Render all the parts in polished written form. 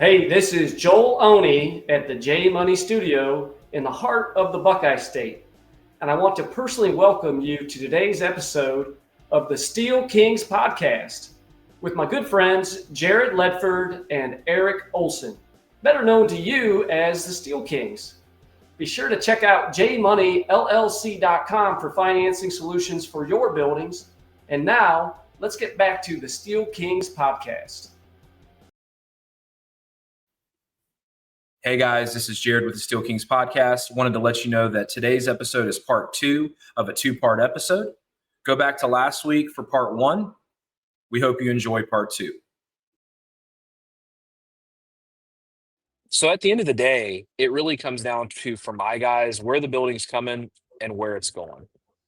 Hey, this is Joel Oney at the J Money Studio in the heart of the Buckeye State. And I want to personally welcome you to today's episode of the Steel Kings podcast with my good friends Jared Ledford and Eric Olson, better known to you as the Steel Kings. Be sure to check out jmoneyllc.com for financing solutions for your buildings. And now, let's get back to the Steel Kings podcast. Hey guys, this is Jared with the Steel Kings podcast. Wanted to let you know that today's episode is part 2 of a 2-part episode. Go back to last week for part 1. We hope you enjoy part 2. So at the end of the day, it really comes down to, for my guys, where the building's coming and where it's going.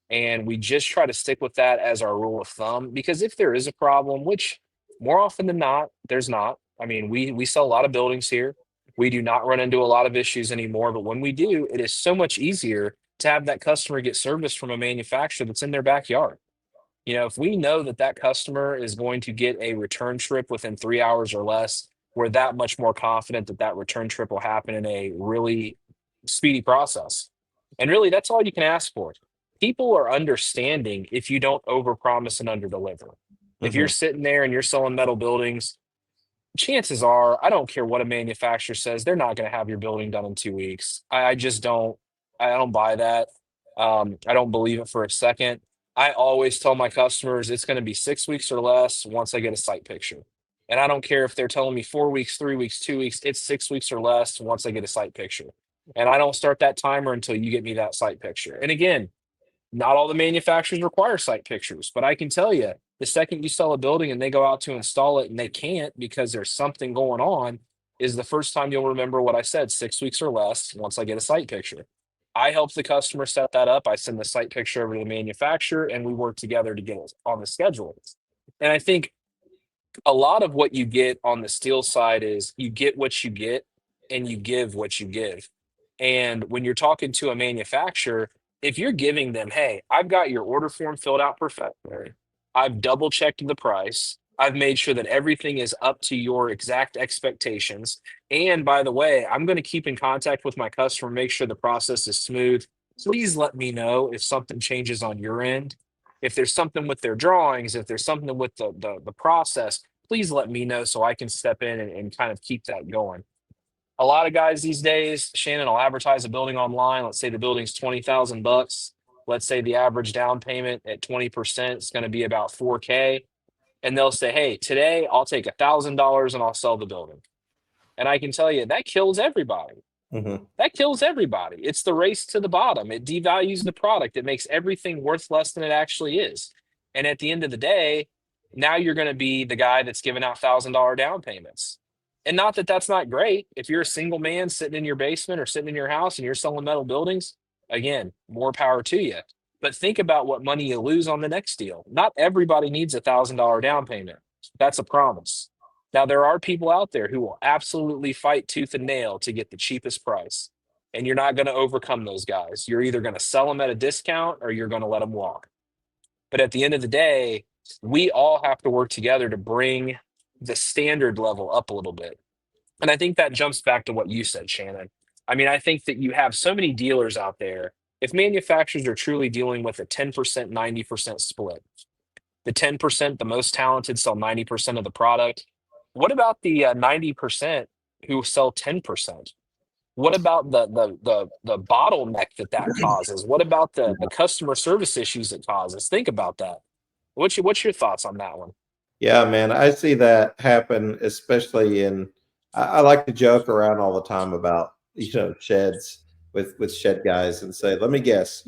And we just try to stick with that as our rule of thumb, because if there is a problem, which more often than not, there's not. I mean, we sell a lot of buildings here. We do not run into a lot of issues anymore, but when we do, it is so much easier to have that customer get service from a manufacturer that's in their backyard. You know, if we know that that customer is going to get a return trip within 3 hours or less, we're that much more confident that that return trip will happen in a really speedy process. And really, that's all you can ask for. People are understanding if you don't overpromise and underdeliver. If you're sitting there and you're selling metal buildings, chances are, I don't care what a manufacturer says, they're not going to have your building done in 2 weeks. I just don't. I don't buy that. I don't believe it for a second. I always tell my customers it's going to be 6 weeks or less once I get a site picture. And I don't care if they're telling me 4 weeks, 3 weeks, 2 weeks, it's 6 weeks or less once I get a site picture. And I don't start that timer until you get me that site picture. And again, not all the manufacturers require site pictures, but I can tell you, the second you sell a building and they go out to install it and they can't because there's something going on, is the first time you'll remember what I said, 6 weeks or less once I get a site picture. I help the customer set that up. I send the site picture over to the manufacturer and we work together to get it on the schedule. And I think a lot of what you get on the steel side is you get what you get and you give what you give. And when you're talking to a manufacturer, if you're giving them, hey, I've got your order form filled out perfectly, I've double checked the price, I've made sure that everything is up to your exact expectations. And by the way, I'm going to keep in contact with my customer, make sure the process is smooth. Please let me know if something changes on your end. If there's something with their drawings, if there's something with the process, please let me know so I can step in and kind of keep that going. A lot of guys these days, Shannon, will advertise a building online. Let's say the building's $20,000. Let's say the average down payment at 20% is going to be about $4K. And they'll say, hey, today I'll take $1,000 and I'll sell the building. And I can tell you that kills everybody. That kills everybody. It's the race to the bottom. It devalues the product. It makes everything worth less than it actually is. And at the end of the day, now you're going to be the guy that's giving out $1,000 down payments. And not that that's not great. If you're a single man sitting in your basement or sitting in your house and you're selling metal buildings, again, more power to you. But think about what money you lose on the next deal. Not everybody needs $1,000 down payment. That's a promise. Now, there are people out there who will absolutely fight tooth and nail to get the cheapest price. And you're not going to overcome those guys. You're either going to sell them at a discount or you're going to let them walk. But at the end of the day, we all have to work together to bring the standard level up a little bit. And I think that jumps back to what you said, Shannon. I mean, I think that you have so many dealers out there. If manufacturers are truly dealing with a 10%, 90% split, the 10%, the most talented, sell 90% of the product. What about the 90% who sell 10%? What about the bottleneck that causes? What about the customer service issues it causes? Think about that. What's your thoughts on that one? Yeah, man, I see that happen, especially I like to joke around all the time about, sheds with shed guys and say, let me guess,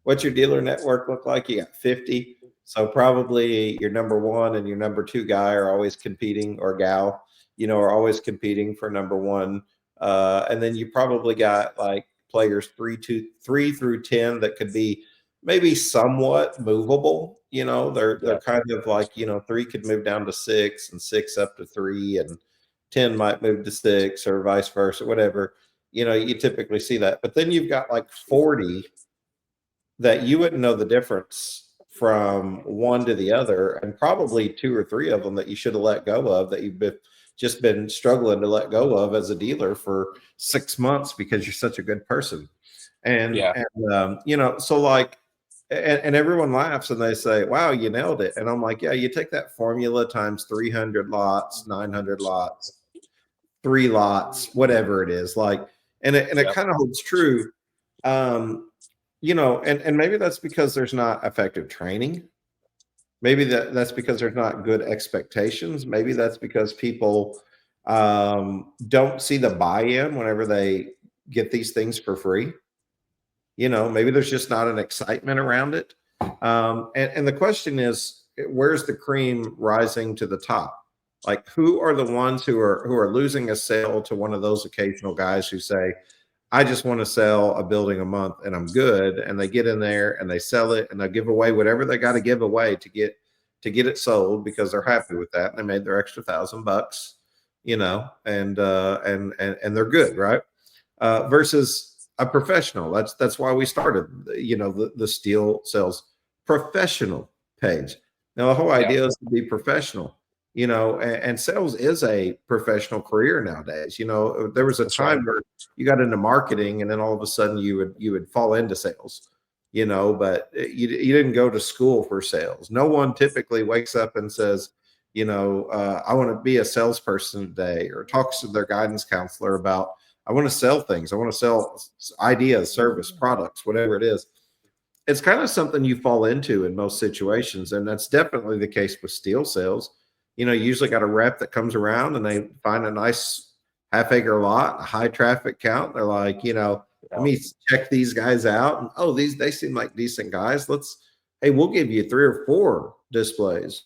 what's your dealer network look like? You got 50. So probably your number one and your number two guy are always competing, or gal, are always competing for number one. And then you probably got like players 3 through 10 that could be maybe somewhat movable. They're kind of like, 3 could move down to 6 and 6 up to 3 and 10 might move to 6 or vice versa, whatever. You typically see that. But then you've got like 40 that you wouldn't know the difference from one to the other, and probably 2 or 3 of them that you should have let go of, that you've just been struggling to let go of as a dealer for 6 months because you're such a good person. And so like, and everyone laughs and they say, wow, you nailed it. And I'm like, yeah, you take that formula times 300 lots, 900 lots, 3 lots, whatever it is, like, and it kind of holds true. And maybe that's because there's not effective training. Maybe that's because there's not good expectations. Maybe that's because people don't see the buy-in whenever they get these things for free. Maybe there's just not an excitement around it. And the question is, where's the cream rising to the top? Like, who are the ones who are losing a sale to one of those occasional guys who say, I just want to sell a building a month and I'm good. And they get in there and they sell it and they give away whatever they got to give away to get it sold because they're happy with that. And they made their extra $1,000, and they're good. Right. Versus a professional. That's why we started, the Steel Sales professional page. Now, the whole idea is to be professional, and sales is a professional career nowadays. There was a time where you got into marketing and then all of a sudden you would fall into sales, but you didn't go to school for sales. No one typically wakes up and says, I want to be a salesperson today, or talks to their guidance counselor about, I want to sell things. I want to sell ideas, service, products, whatever it is. It's kind of something you fall into in most situations. And that's definitely the case with steel sales. You usually got a rep that comes around and they find a nice half-acre lot, a high traffic count. They're like, let me check these guys out. And they seem like decent guys. Hey, we'll give you 3 or 4 displays,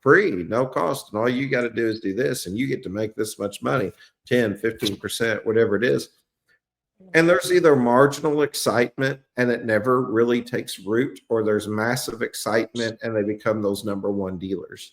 free, no cost. And all you got to do is do this and you get to make this much money, 10, 15%, whatever it is. And there's either marginal excitement and it never really takes root, or there's massive excitement and they become those number one dealers.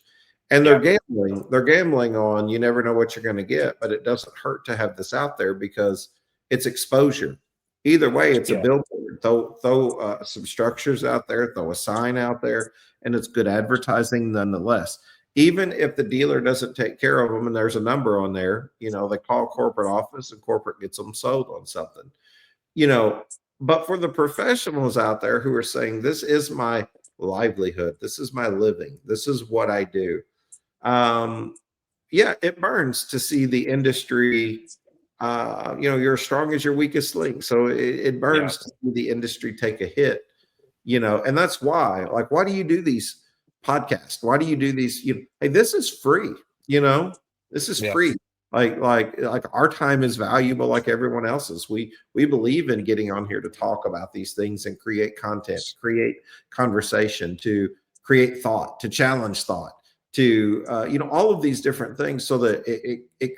And they're gambling. They're gambling on, you never know what you're going to get, but it doesn't hurt to have this out there because it's exposure. Either way, it's a billboard. Throw some structures out there, throw a sign out there, and it's good advertising nonetheless. Even if the dealer doesn't take care of them and there's a number on there, they call corporate office and corporate gets them sold on something, but for the professionals out there who are saying, this is my livelihood, this is my living, this is what I do. It burns to see the industry, you're as strong as your weakest link. So it burns to see the industry take a hit, and that's why, like, why do you do these podcasts? Why do you do these? Hey, this is free, this is free. Like our time is valuable like everyone else's. We believe in getting on here to talk about these things and create content, to create conversation, to create thought, to challenge thought, to all of these different things, so that it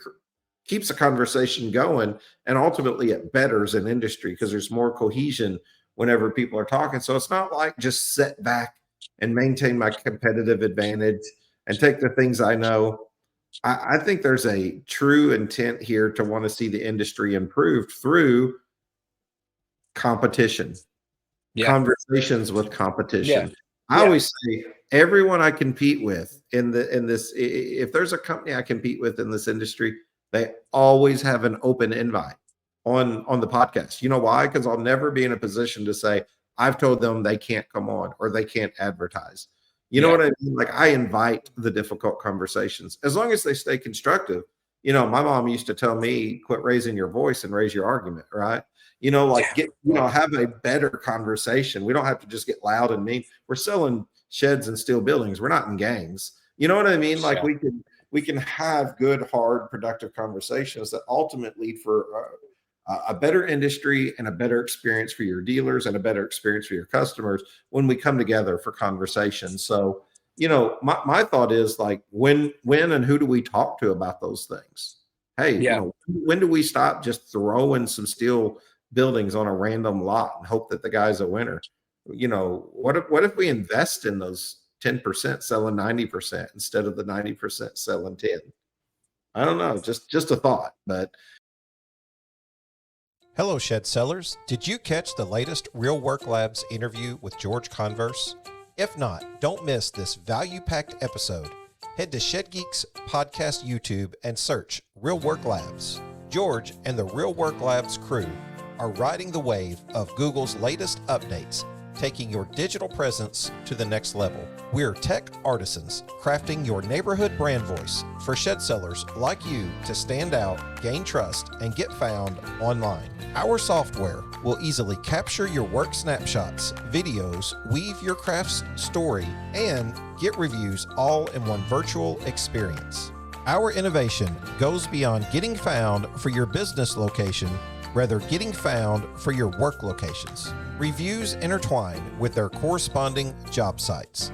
keeps a conversation going, and ultimately it betters an industry because there's more cohesion whenever people are talking. So it's not like just sit back and maintain my competitive advantage and take the things I know. I think there's a true intent here to want to see the industry improved through competition, conversations with competition. I always say, everyone I compete with in this, if there's a company I compete with in this industry, they always have an open invite on the podcast. You know why? Because I'll never be in a position to say, I've told them they can't come on or they can't advertise. You know what I mean? Like, I invite the difficult conversations as long as they stay constructive. My mom used to tell me, quit raising your voice and raise your argument, right? Have a better conversation. We don't have to just get loud and mean. We're selling sheds and steel buildings. We're not in gangs. You know what I mean? Like, we can have good, hard, productive conversations that ultimately lead for a better industry and a better experience for your dealers and a better experience for your customers when we come together for conversations. So, my thought is, like, when and who do we talk to about those things? Hey, when do we stop just throwing some steel buildings on a random lot and hope that the guy's a winner? What if we invest in those 10% selling 90% instead of the 90% selling 10? I don't know, just a thought. But hello, Shed Sellers. Did you catch the latest Real Work Labs interview with George Converse? If not, don't miss this value-packed episode. Head to Shed Geek's podcast YouTube and search Real Work Labs. George and the Real Work Labs crew are riding the wave of Google's latest updates, taking your digital presence to the next level. We're tech artisans crafting your neighborhood brand voice for shed sellers like you to stand out, gain trust, and get found online. Our software will easily capture your work snapshots, videos, weave your craft's story, and get reviews all in one virtual experience. Our innovation goes beyond getting found for your business location, rather getting found for your work locations. Reviews intertwine with their corresponding job sites.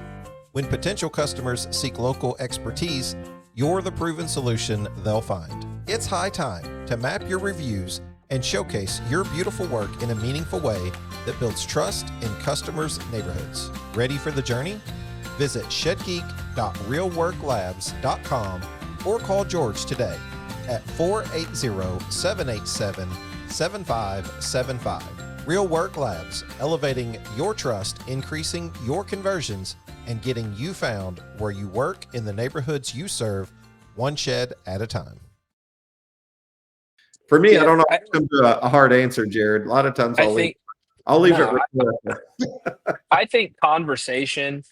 When potential customers seek local expertise, you're the proven solution they'll find. It's high time to map your reviews and showcase your beautiful work in a meaningful way that builds trust in customers' neighborhoods. Ready for the journey? Visit shedgeek.realworklabs.com or call George today at 480-787-7575. Real Work Labs, elevating your trust, increasing your conversions, and getting you found where you work in the neighborhoods you serve, one shed at a time. For me, I don't know if it comes to a hard answer, Jared. A lot of times I'll leave it right there. I think conversation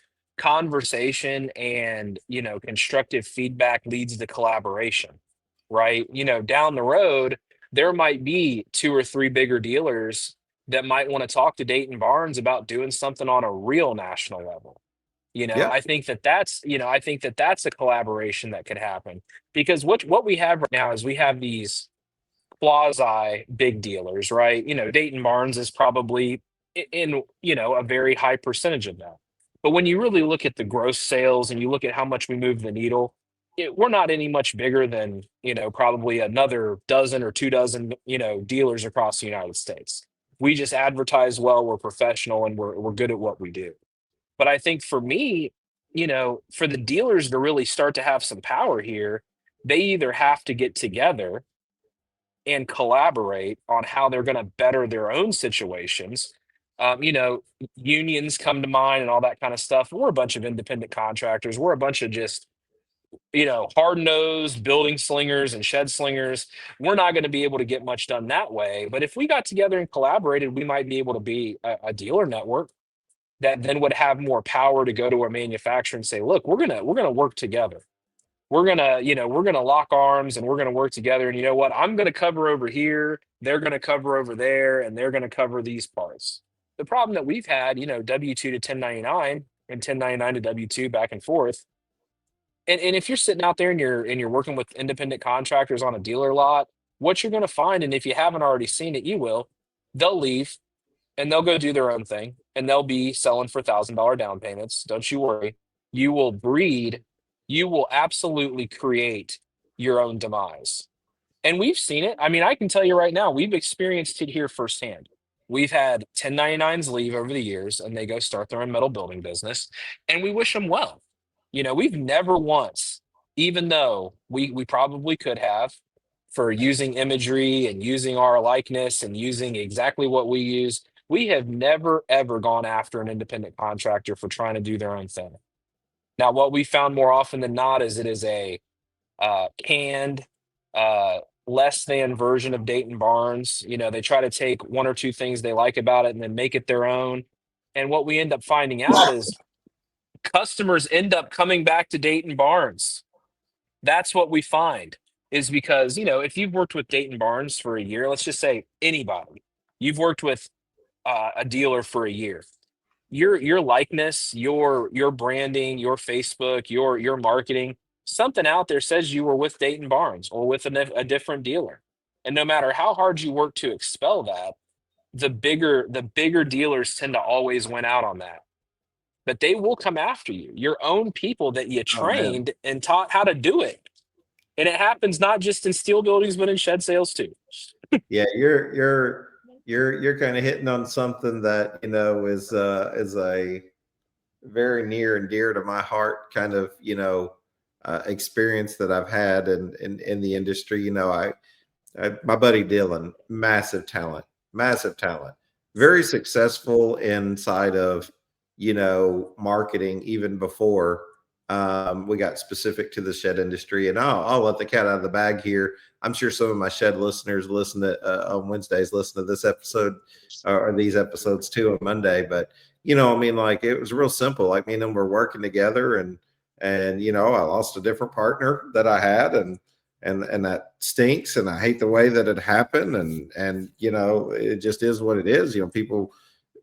and, constructive feedback leads to collaboration, right? Down the road, there might be 2 or 3 bigger dealers that might want to talk to Dayton Barnes about doing something on a real national level. Yeah. I think that's a collaboration that could happen, because what we have right now is we have these quasi big dealers, right? Dayton Barnes is probably in a very high percentage of that. But when you really look at the gross sales and you look at how much we move the needle, we're not any much bigger than probably another dozen or 2 dozen dealers across the United States. We just advertise well, we're professional, and we're good at what we do. But I think for me, for the dealers to really start to have some power here, they either have to get together and collaborate on how they're going to better their own situations. Unions come to mind and all that kind of stuff. We're a bunch of independent contractors. We're a bunch of just, hard-nosed building slingers and shed slingers. We're not going to be able to get much done that way. But if we got together and collaborated, we might be able to be a dealer network that then would have more power to go to a manufacturer and say, look, we're gonna work together. We're gonna lock arms and we're gonna work together. And you know what? I'm gonna cover over here, they're gonna cover over there, and they're gonna cover these parts. The problem that we've had, W-2 to 1099 and 1099 to W-2 back and forth. And if you're sitting out there and you're working with independent contractors on a dealer lot, what you're gonna find, and if you haven't already seen it, you will, they'll leave and they'll go do their own thing, and they'll be selling for $1,000 down payments. Don't you worry. You will absolutely create your own demise. And we've seen it. I mean, I can tell you right now, we've experienced it here firsthand. We've had 1099s leave over the years, and they go start their own metal building business, and we wish them well. We've never once, even though we probably could have, for using imagery and using our likeness and using exactly what we use, we have never, ever gone after an independent contractor for trying to do their own thing. Now, what we found more often than not is it is a canned, less than version of Dayton Barnes. They try to take 1 or 2 things they like about it and then make it their own. And what we end up finding out is customers end up coming back to Dayton Barnes. That's what we find, is because, if you've worked with Dayton Barnes for a year, let's just say anybody, you've worked with a dealer for a year, your likeness, your branding, your Facebook, your marketing, something out there says you were with Dayton Barnes or with a different dealer. And no matter how hard you work to expel that, the bigger dealers tend to always win out on that. But they will come after you, your own people that you trained and taught how to do it. And it happens not just in steel buildings, but in shed sales too. Yeah, you're kind of hitting on something that is a very near and dear to my heart kind of experience that I've had in the industry. My buddy Dylan, massive talent, very successful inside of marketing even before We got specific to the shed industry, and I'll let the cat out of the bag here. I'm sure some of my shed listeners listen to on Wednesdays, listen to this episode or these episodes too on Monday. But I mean, like it was real simple. Like me and them were working together, and I lost a different partner that I had, and that stinks, and I hate the way that it happened, and it just is what it is.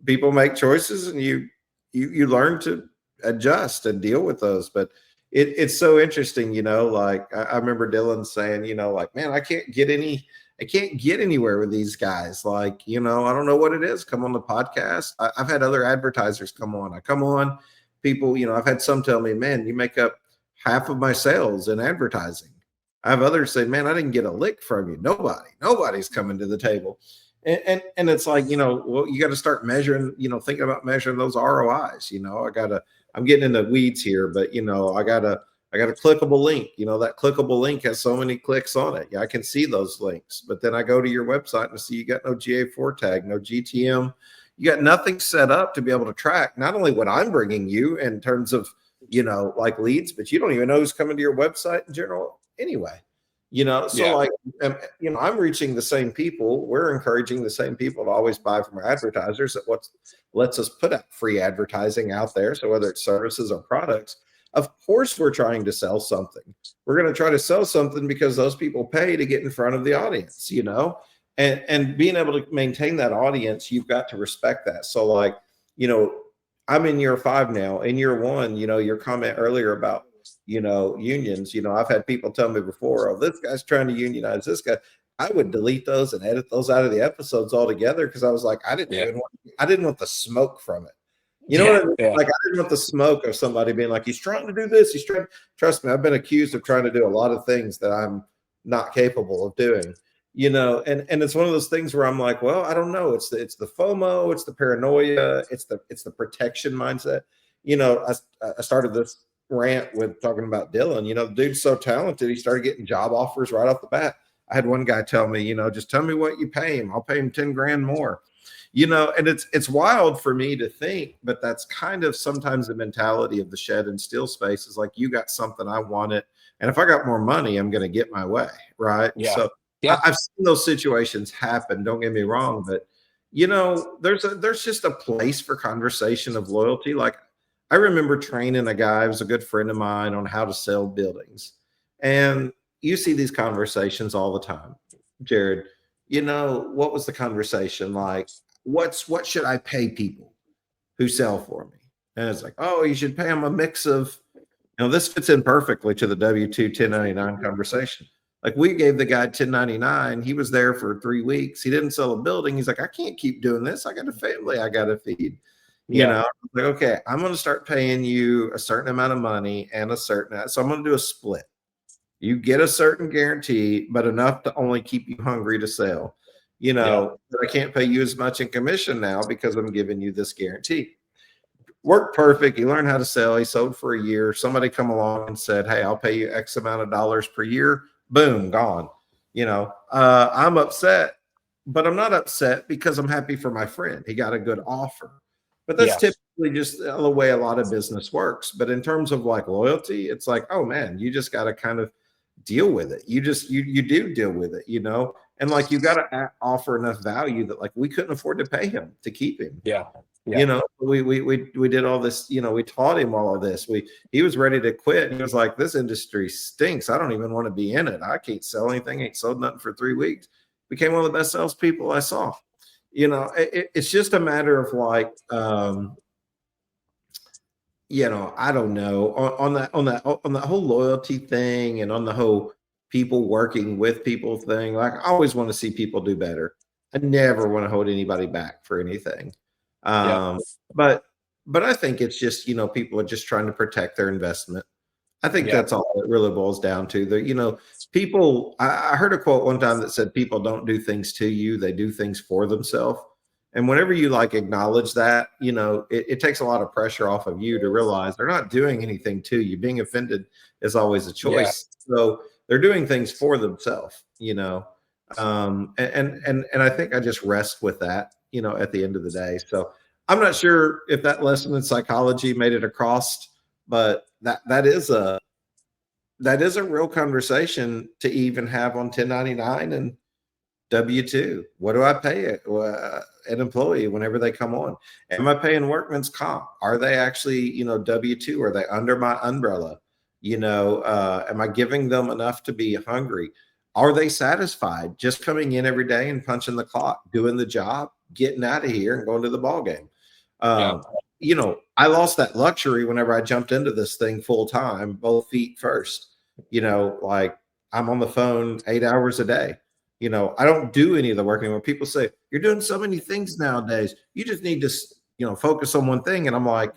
People make choices, and you learn to adjust and deal with those. But it's so interesting, like I remember Dylan saying, like, man, I can't get anywhere with these guys. Like, I don't know what it is. Come on the podcast. I've had other advertisers come on. I come on, people, I've had some tell me, man, you make up half of my sales in advertising. I have others say, man, I didn't get a lick from you. Nobody's coming to the table. And it's like, well, you got to start measuring, thinking about measuring those ROIs. I'm getting into weeds here, but I got a clickable link. That clickable link has so many clicks on it. Yeah, I can see those links, but then I go to your website and see you got no GA4 tag, no GTM. You got nothing set up to be able to track not only what I'm bringing you in terms of, like leads, but you don't even know who's coming to your website in general anyway. So I'm reaching the same people. We're encouraging the same people to always buy from our advertisers. That what lets us put out free advertising out there. So whether it's services or products, of course we're trying to sell something. We're going to try to sell something because those people pay to get in front of the audience, and being able to maintain that audience, you've got to respect that. So like, I'm in year 5 now. In year 1, your comment earlier about unions, I've had people tell me before, oh, this guy's trying to unionize this guy. I would delete those and edit those out of the episodes altogether, because I was like, I didn't want the smoke from it. What I mean? Like, I didn't want the smoke of somebody being like, he's trying to do this. Trust me, I've been accused of trying to do a lot of things that I'm not capable of doing. And it's one of those things where I'm like, well, I don't know. It's the FOMO, it's the paranoia, it's the protection mindset. I started this rant with talking about Dylan. The dude's so talented, he started getting job offers right off the bat. I had one guy tell me, just tell me what you pay him. I'll pay him 10 grand more. And it's wild for me to think, but that's kind of sometimes the mentality of the shed and steel space is like, you got something, I want it. And if I got more money, I'm going to get my way. Right. Yeah. So I've seen those situations happen. Don't get me wrong, but there's just a place for conversation of loyalty. Like, I remember training a guy who was a good friend of mine on how to sell buildings. And you see these conversations all the time. Jared, what was the conversation like? What should I pay people who sell for me? And it's like, oh, you should pay them a mix of, this fits in perfectly to the W-2 1099 conversation. Like, we gave the guy 1099. He was there for 3 weeks. He didn't sell a building. He's like, I can't keep doing this. I got a family I got to feed. Like, okay, I'm going to start paying you a certain amount of money and so I'm going to do a split. You get a certain guarantee, but enough to only keep you hungry to sell. But I can't pay you as much in commission now because I'm giving you this guarantee. Worked perfect. He learned how to sell. He sold for a year. Somebody come along and said, hey, I'll pay you X amount of dollars per year. Boom, gone. I'm upset, but I'm not upset because I'm happy for my friend. He got a good offer. But that's typically just the way a lot of business works. But in terms of like loyalty, it's like, oh man, you just got to kind of deal with it. You do deal with it, and like, you got to offer enough value that like we couldn't afford to pay him to keep him. We did all this, we taught him all of this. He was ready to quit. He was like, this industry stinks. I don't even want to be in it. I can't sell anything. Ain't sold nothing for 3 weeks. Became one of the best salespeople I saw. It's just a matter of like, I don't know, on that whole loyalty thing, and on the whole people working with people thing. Like, I always want to see people do better. I never want to hold anybody back for anything. But I think it's just, people are just trying to protect their investment. I think that's all it really boils down to. People, I heard a quote one time that said, people don't do things to you, they do things for themselves. And whenever you like acknowledge that, it takes a lot of pressure off of you to realize they're not doing anything to you. Being offended is always a choice. So they're doing things for themselves, and I think I just rest with that, at the end of the day. So I'm not sure if that lesson in psychology made it across, but that is a real conversation to even have on 1099 and W-2. What do I pay an employee whenever they come on? Am I paying workman's comp? Are they actually, W-2? Are they under my umbrella? Am I giving them enough to be hungry? Are they satisfied just coming in every day and punching the clock, doing the job, getting out of here and going to the ball game? I lost that luxury whenever I jumped into this thing full time, both feet first. Like I'm on the phone 8 hours a day. I don't do any of the work anymore. People say, you're doing so many things nowadays. You just need to, focus on one thing. And I'm like,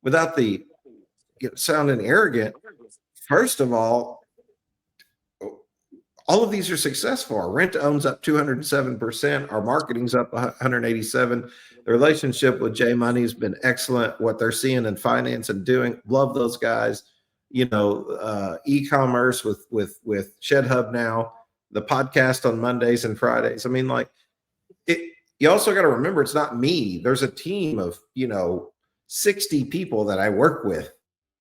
without the sounding arrogant, first of all of these are successful. Our rent owns up 207%. Our marketing's up 187. The relationship with J Money has been excellent. What they're seeing in finance and doing, love those guys. E-commerce with Shed Hub now, the podcast on Mondays and Fridays. I mean, like you also got to remember it's not me. There's a team of, 60 people that I work with.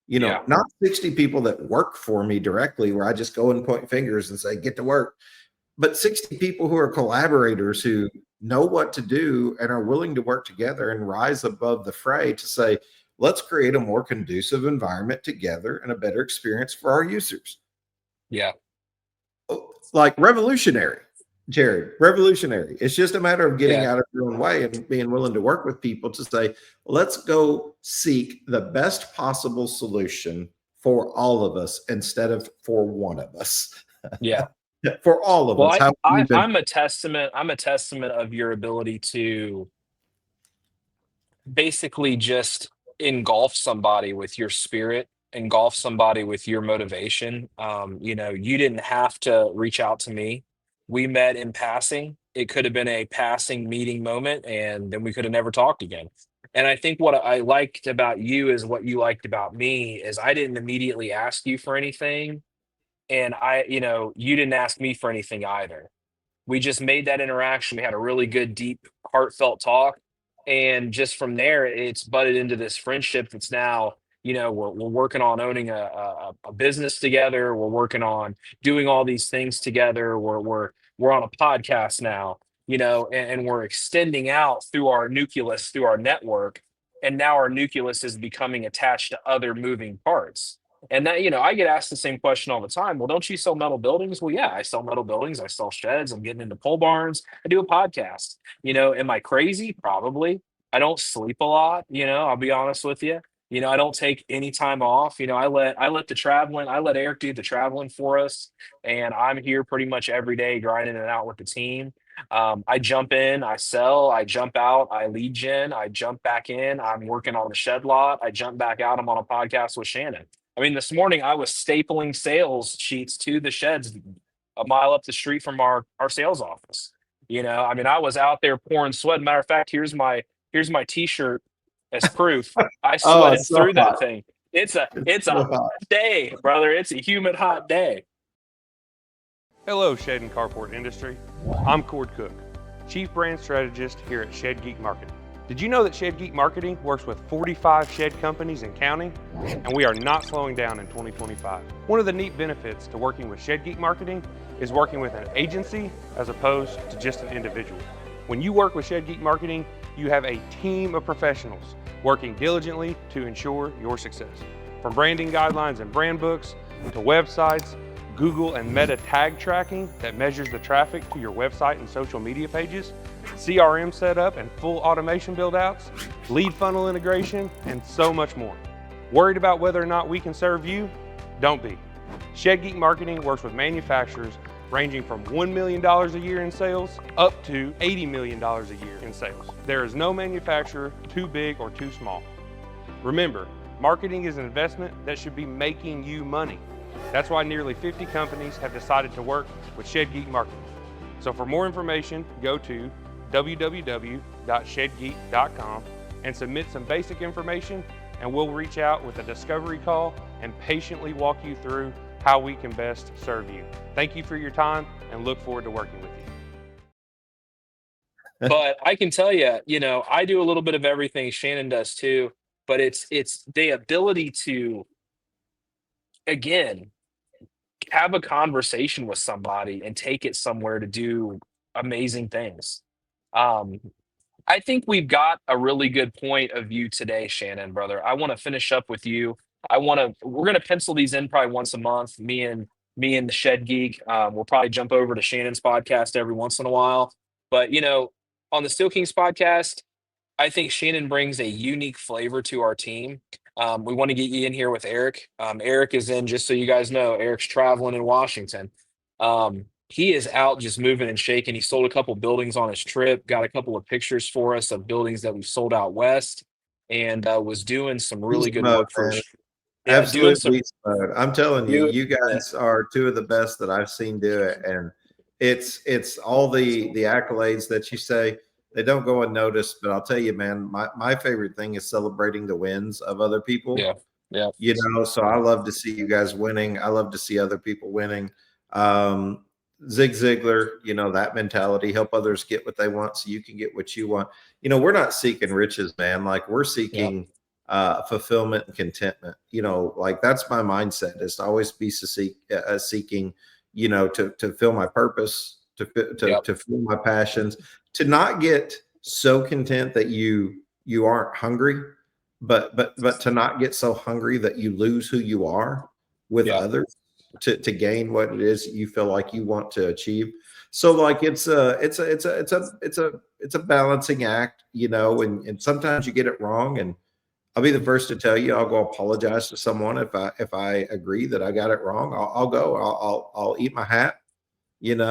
Not 60 people that work for me directly where I just go and point fingers and say, get to work, but 60 people who are collaborators who know what to do and are willing to work together and rise above the fray to say, let's create a more conducive environment together and a better experience for our users. Yeah. Like revolutionary, Jared, revolutionary. It's just a matter of getting out of your own way and being willing to work with people to say, let's go seek the best possible solution for all of us instead of for one of us. Yeah. For all of us. I'm a testament of your ability to basically just engulf somebody with your spirit, engulf somebody with your motivation. You didn't have to reach out to me. We met in passing. It could have been a passing meeting moment, and then we could have never talked again. And I think what I liked about you is what you liked about me is I didn't immediately ask you for anything. And you didn't ask me for anything either. We just made that interaction. We had a really good, deep, heartfelt talk. And just from there, it's budded into this friendship that's now, we're working on owning a business together. We're working on doing all these things together. We're on a podcast now, and we're extending out through our nucleus, through our network. And now our nucleus is becoming attached to other moving parts. And that, I get asked the same question all the time. Well, don't you sell metal buildings? Well, yeah, I sell metal buildings. I sell sheds. I'm getting into pole barns. I do a podcast. Am I crazy? Probably. I don't sleep a lot. I'll be honest with you. I don't take any time off. I let Eric do the traveling for us. And I'm here pretty much every day grinding it out with the team. I jump in, I sell, I jump out, I lead gen, I jump back in. I'm working on the shed lot. I jump back out. I'm on a podcast with Shannon. I mean, this morning I was stapling sales sheets to the sheds a mile up the street from our sales office. I was out there pouring sweat. Matter of fact, here's my t-shirt as proof. I sweated through that thing. It's a hot day, brother. It's a humid, hot day. Hello, Shed and Carport industry. I'm Cord Cook, Chief Brand Strategist here at Shed Geek Marketing. Did you know that Shed Geek Marketing works with 45 shed companies and counting? And we are not slowing down in 2025. One of the neat benefits to working with Shed Geek Marketing is working with an agency as opposed to just an individual. When you work with Shed Geek Marketing, you have a team of professionals working diligently to ensure your success. From branding guidelines and brand books to websites, Google and Meta tag tracking that measures the traffic to your website and social media pages, CRM setup and full automation build-outs, lead funnel integration, and so much more. Worried about whether or not we can serve you? Don't be. Shed Geek Marketing works with manufacturers ranging from $1 million a year in sales up to $80 million a year in sales. There is no manufacturer too big or too small. Remember, marketing is an investment that should be making you money. That's why nearly 50 companies have decided to work with Shed Geek Marketing. So for more information, go to www.shedgeek.com and submit some basic information, and we'll reach out with a discovery call and patiently walk you through how we can best serve you. Thank you for your time and look forward to working with you. But I can tell you, I do a little bit of everything. Shannon does too, but it's the ability to again, have a conversation with somebody and take it somewhere to do amazing things. Um, I think we've got a really good point of view today, Shannon, brother. I want to finish up with you. We're going to pencil these in probably once a month. Me and the Shed Geek. We'll probably jump over to Shannon's podcast every once in a while. But, on the Steel Kings podcast, I think Shannon brings a unique flavor to our team. We want to get you in here with Eric. Eric is in, just so you guys know, Eric's traveling in Washington. He is out just moving and shaking. He sold a couple buildings on his trip, got a couple of pictures for us of buildings that we've sold out west, and was doing some really Beast good mode, work for man. yeah, doing Absolute some beast mode. I'm telling you, doing you guys are two of the best that I've seen do it, and it's all the accolades that you say, they don't go unnoticed. But I'll tell you, man, my favorite thing is celebrating the wins of other people. yeah, yeah, So I love to see you guys winning. I love to see other people winning. Um, Zig Ziglar, that mentality, help others get what they want so you can get what you want. We're not seeking riches, man. Like, we're yeah, seeking fulfillment and contentment. Like, that's my mindset, is to always be seeking, to fill my purpose, yeah, to fill my passions, to not get so content that you aren't hungry, but to not get so hungry that you lose who you are with yeah, others to gain what it is you feel like you want to achieve. So, like, it's a balancing act, and sometimes you get it wrong, and I'll be the first to tell you, I'll go apologize to someone if I agree that I got it wrong. I'll go, I'll eat my hat, and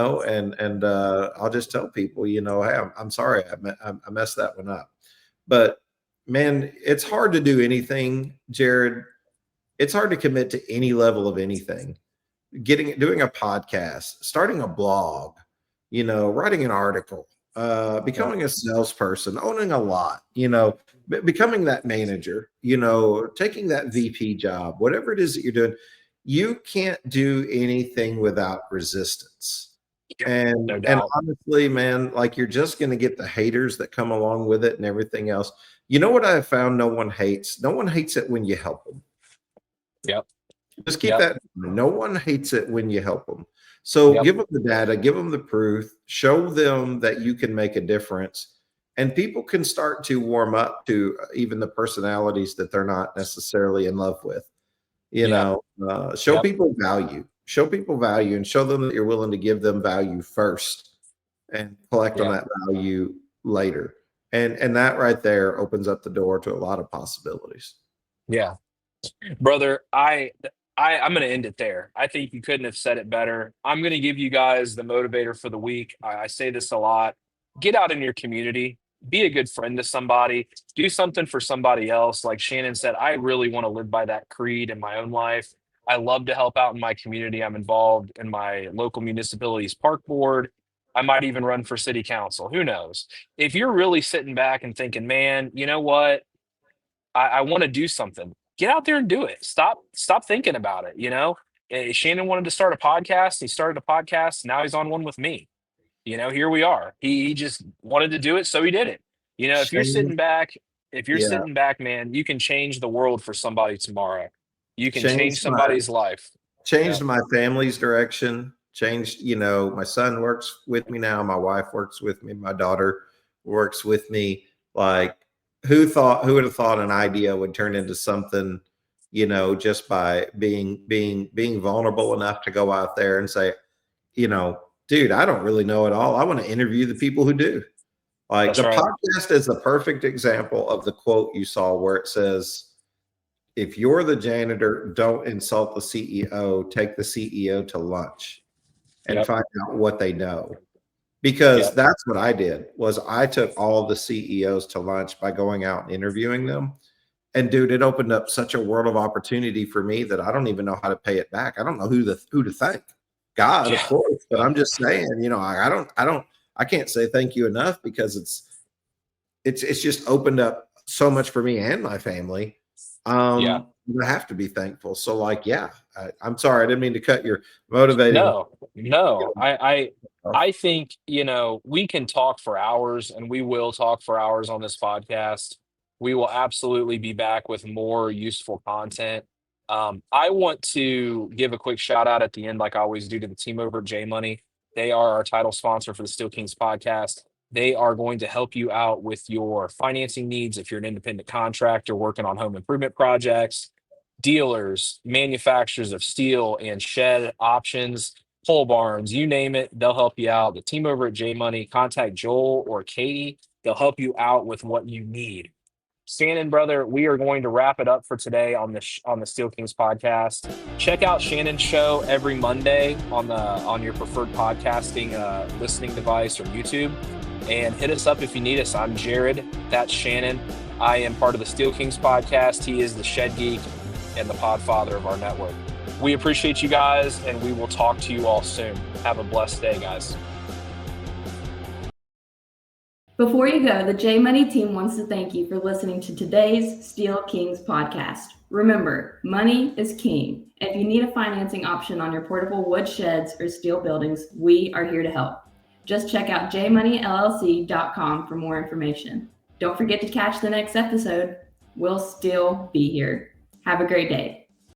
I'll just tell people, hey, I'm sorry, I messed that one up. But man, it's hard to do anything, Jared. It's hard to commit to any level of anything. Doing a podcast, starting a blog, writing an article, yeah, becoming a salesperson, owning a lot, becoming that manager, taking that VP job, whatever it is that you're doing, you can't do anything without resistance. yeah, And no and doubt. honestly, man, like, you're just going to get the haters that come along with it and everything else. You know what I have found? No one hates. No one hates it when you help them. Yep, Just keep yep, that in mind. No one hates it when you help them. So yep, give them the data, give them the proof, show them that you can make a difference, and people can start to warm up to even the personalities that they're not necessarily in love with. yeah, Show yep, people value. Show people value, and show them that you're willing to give them value first and collect on yeah, that value later. And that right there opens up the door to a lot of possibilities. yeah. Brother, I'm going to end it there. I think you couldn't have said it better. I'm going to give you guys the motivator for the week. I say this a lot. Get out in your community, be a good friend to somebody, do something for somebody else. Like Shannon said, I really want to live by that creed in my own life. I love to help out in my community. I'm involved in my local municipality's park board. I might even run for city council. Who knows? If you're really sitting back and thinking, man, you know what? I want to do something. Get out there and do it. Stop thinking about it. Shannon wanted to start a podcast. He started a podcast. Now he's on one with me. Here we are. He just wanted to do it, so he did it. If you're Shane, sitting back, yeah, man, you can change the world for somebody tomorrow. You can change changed my somebody's life. Yeah. changed my family's direction. Changed, my son works with me now. My wife works with me. My daughter works with me. Like, who would have thought an idea would turn into something, just by being vulnerable enough to go out there and say, dude, I don't really know it all. I want to interview the people who do. Like, That's the right. podcast is the perfect example of the quote you saw where it says, if you're the janitor, don't insult the CEO, take the CEO to lunch and Yep. find out what they know. Because Yep. that's what I did, was I took all the CEOs to lunch by going out and interviewing them. And dude, it opened up such a world of opportunity for me that I don't even know how to pay it back. I don't know who to thank. God, of Yeah. course, but Yep. I'm just saying, I can't say thank you enough, because it's just opened up so much for me and my family. Yeah. I have to be thankful. So, like, yeah, I'm sorry, I didn't mean to cut your motivating. No, no. Off. I think, we can talk for hours and we will talk for hours on this podcast. We will absolutely be back with more useful content. I want to give a quick shout out at the end, like I always do, to the team over at J Money. They are our title sponsor for the Steel Kings podcast. They are going to help you out with your financing needs if you're an independent contractor working on home improvement projects, dealers, manufacturers of steel and shed options, pole barns, you name it, they'll help you out. The team over at J Money, contact Joel or Katie. They'll help you out with what you need. Shannon, brother, we are going to wrap it up for today on the Steel Kings podcast. Check out Shannon's show every Monday on your preferred podcasting listening device or YouTube, and hit us up if you need us. I'm Jared. That's Shannon. I am part of the Steel Kings podcast. He is the Shed Geek and the podfather of our network. We appreciate you guys, and we will talk to you all soon. Have a blessed day, guys. Before you go, the J Money team wants to thank you for listening to today's Steel Kings podcast. Remember, money is king. If you need a financing option on your portable wood sheds or steel buildings, we are here to help. Just check out jmoneyllc.com for more information. Don't forget to catch the next episode. We'll still be here. Have a great day.